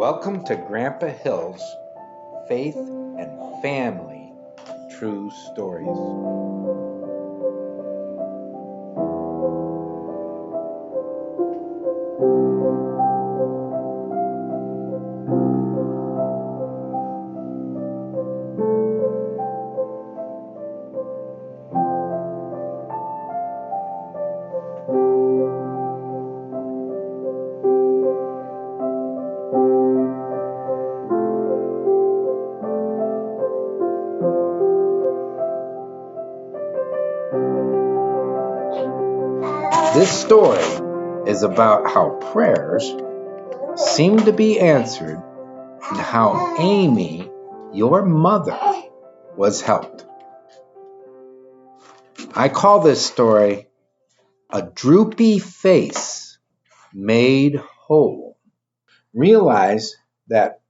Welcome to Grandpa Hill's Faith and Family True Stories. This story is about how prayers seem to be answered and how Amy, your mother, was helped. I call this story A Droopy Face Made Whole. Realize that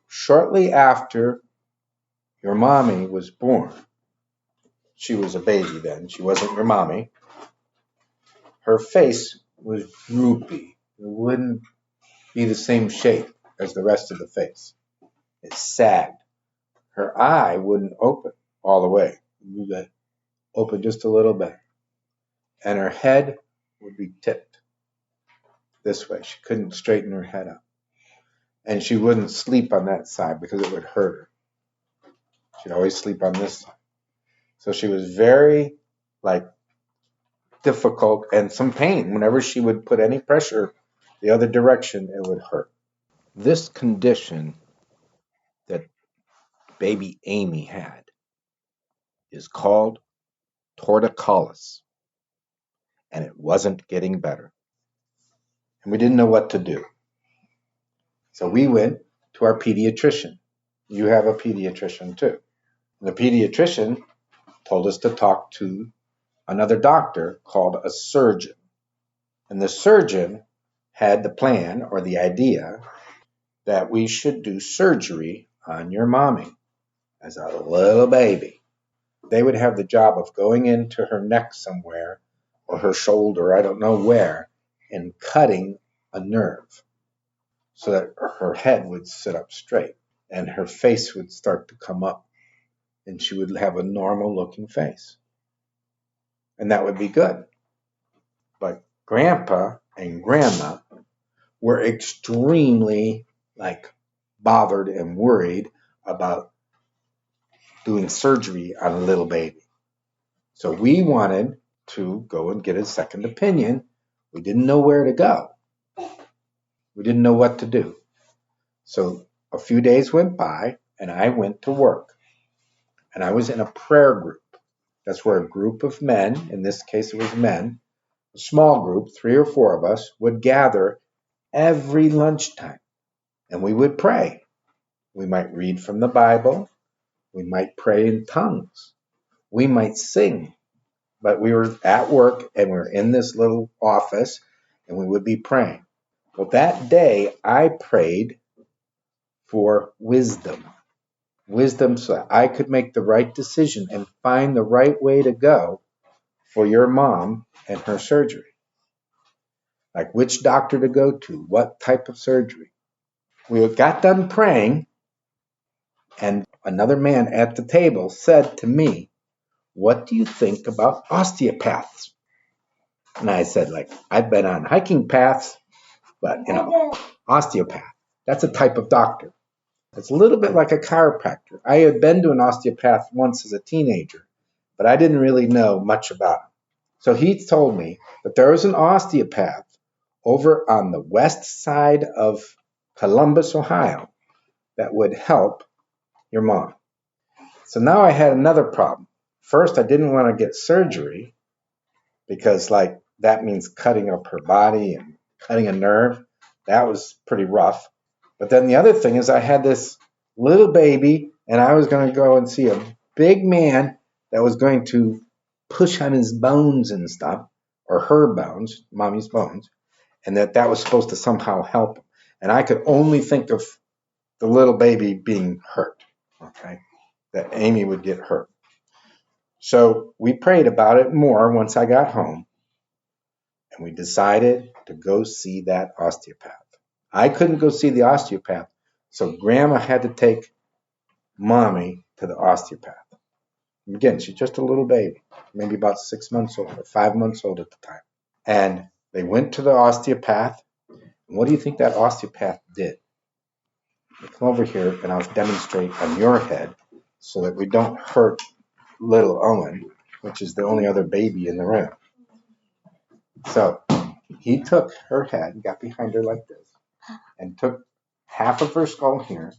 shortly after your mommy was born, she was a baby then, she wasn't your mommy, her face was droopy. It wouldn't be the same shape as the rest of the face. It sagged. Her eye wouldn't open all the way. It would open just a little bit. And her head would be tipped this way. She couldn't straighten her head up. And she wouldn't sleep on that side because it would hurt her. She'd always sleep on this side. So she was very, difficult and some pain. Whenever she would put any pressure the other direction, it would hurt. This condition that baby Amy had is called Torticollis, and it wasn't getting better. And we didn't know what to do. So we went to our pediatrician. You have a pediatrician too. And the pediatrician told us to talk to another doctor called a surgeon. And the surgeon had the plan or the idea that we should do surgery on your mommy as a little baby. They would have the job of going into her neck somewhere or her shoulder, I don't know where, and cutting a nerve so that her head would sit up straight and her face would start to come up and she would have a normal looking face. And that would be good. But Grandpa and Grandma were extremely bothered and worried about doing surgery on a little baby. So we wanted to go and get a second opinion. We didn't know where to go. We didn't know what to do. So a few days went by and I went to work. And I was in a prayer group. That's where a group of men, in this case it was men, a small group, 3 or 4 of us, would gather every lunchtime. And we would pray. We might read from the Bible. We might pray in tongues. We might sing. But we were at work and we were in this little office and we would be praying. Well, that day I prayed for wisdom. Wisdom so that I could make the right decision and find the right way to go for your mom and her surgery. Like which doctor to go to, what type of surgery. We got done praying and another man at the table said to me, "What do you think about osteopaths?" And I said, I've been on hiking paths, but, osteopath, that's a type of doctor. It's a little bit like a chiropractor. I had been to an osteopath once as a teenager, but I didn't really know much about him. So he told me that there was an osteopath over on the west side of Columbus, Ohio, that would help your mom. So now I had another problem. First, I didn't want to get surgery because that means cutting up her body and cutting a nerve. That was pretty rough. But then the other thing is I had this little baby and I was going to go and see a big man that was going to push on his bones and stuff, or her bones, mommy's bones, and that was supposed to somehow help him. And I could only think of the little baby being hurt, okay, that Amy would get hurt. So we prayed about it more once I got home, and we decided to go see that osteopath. I couldn't go see the osteopath, so Grandma had to take Mommy to the osteopath. Again, she's just a little baby, maybe about 6 months old or 5 months old at the time. And they went to the osteopath. And what do you think that osteopath did? Come over here and I'll demonstrate on your head so that we don't hurt little Owen, which is the only other baby in the room. So he took her head and got behind her like this and took half of her skull here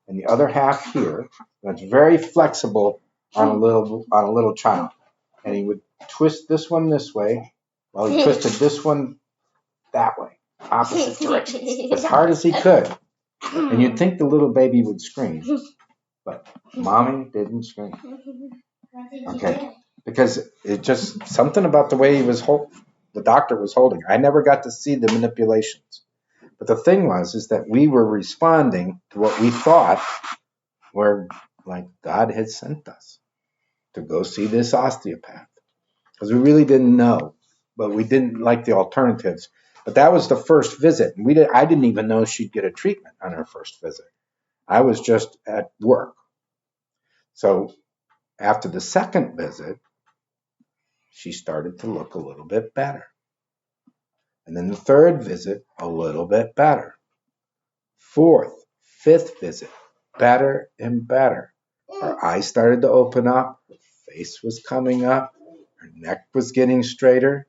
and the other half here. And it's very flexible on a little child. And he would twist this one this way while he twisted this one that way, opposite direction, as hard as he could. And you'd think the little baby would scream, but Mommy didn't scream. Okay, because it just something about the way he was the doctor was holding. I never got to see the manipulations, but the thing is that we were responding to what we thought were like God had sent us to go see this osteopath, because we really didn't know, but we didn't like the alternatives. But that was the first visit. I didn't even know she'd get a treatment on her first visit. I was just at work. So after the second visit, she started to look a little bit better. And then the third visit, a little bit better. Fourth, fifth visit, better and better. Her eyes started to open up. Her face was coming up. Her neck was getting straighter.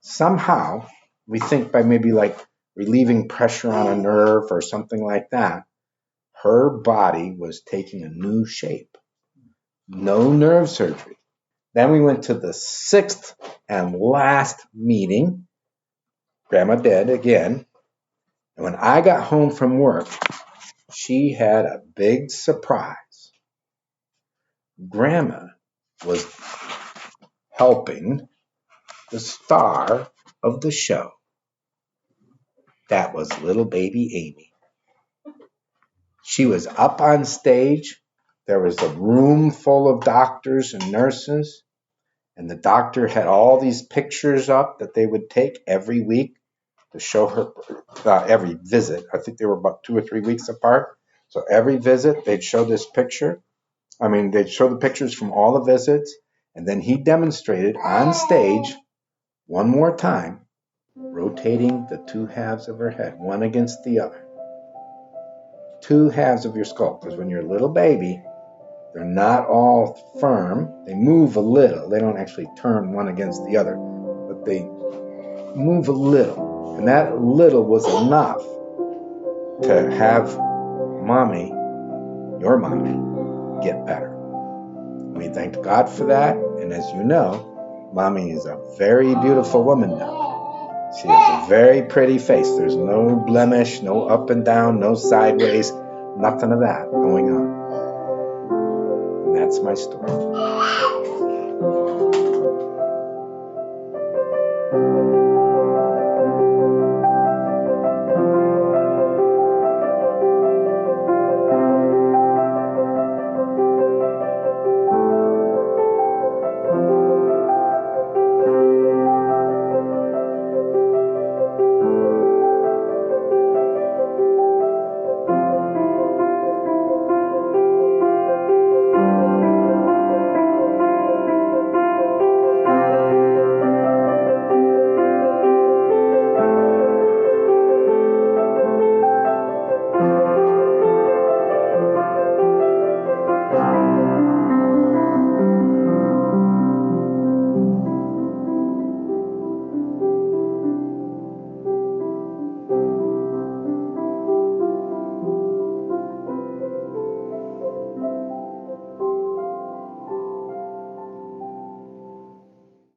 Somehow, we think by maybe like relieving pressure on a nerve or something like that, her body was taking a new shape. No nerve surgery. Then we went to the sixth and last meeting. Grandma did again. And when I got home from work, she had a big surprise. Grandma was helping the star of the show. That was little baby Amy. She was up on stage. There was a room full of doctors and nurses. And the doctor had all these pictures up that they would take every week to show her every visit. I think they were about 2 or 3 weeks apart. So every visit, they'd show this picture. They'd show the pictures from all the visits. And then he demonstrated on stage one more time, rotating the two halves of her head, one against the other. Two halves of your skull. Because when you're a little baby, they're not all firm. They move a little. They don't actually turn one against the other, but they move a little. And that little was enough to have Mommy, your Mommy, get better. We thanked God for that. And as you know, Mommy is a very beautiful woman now. She has a very pretty face. There's no blemish, no up and down, no sideways, nothing of that going on. And that's my story.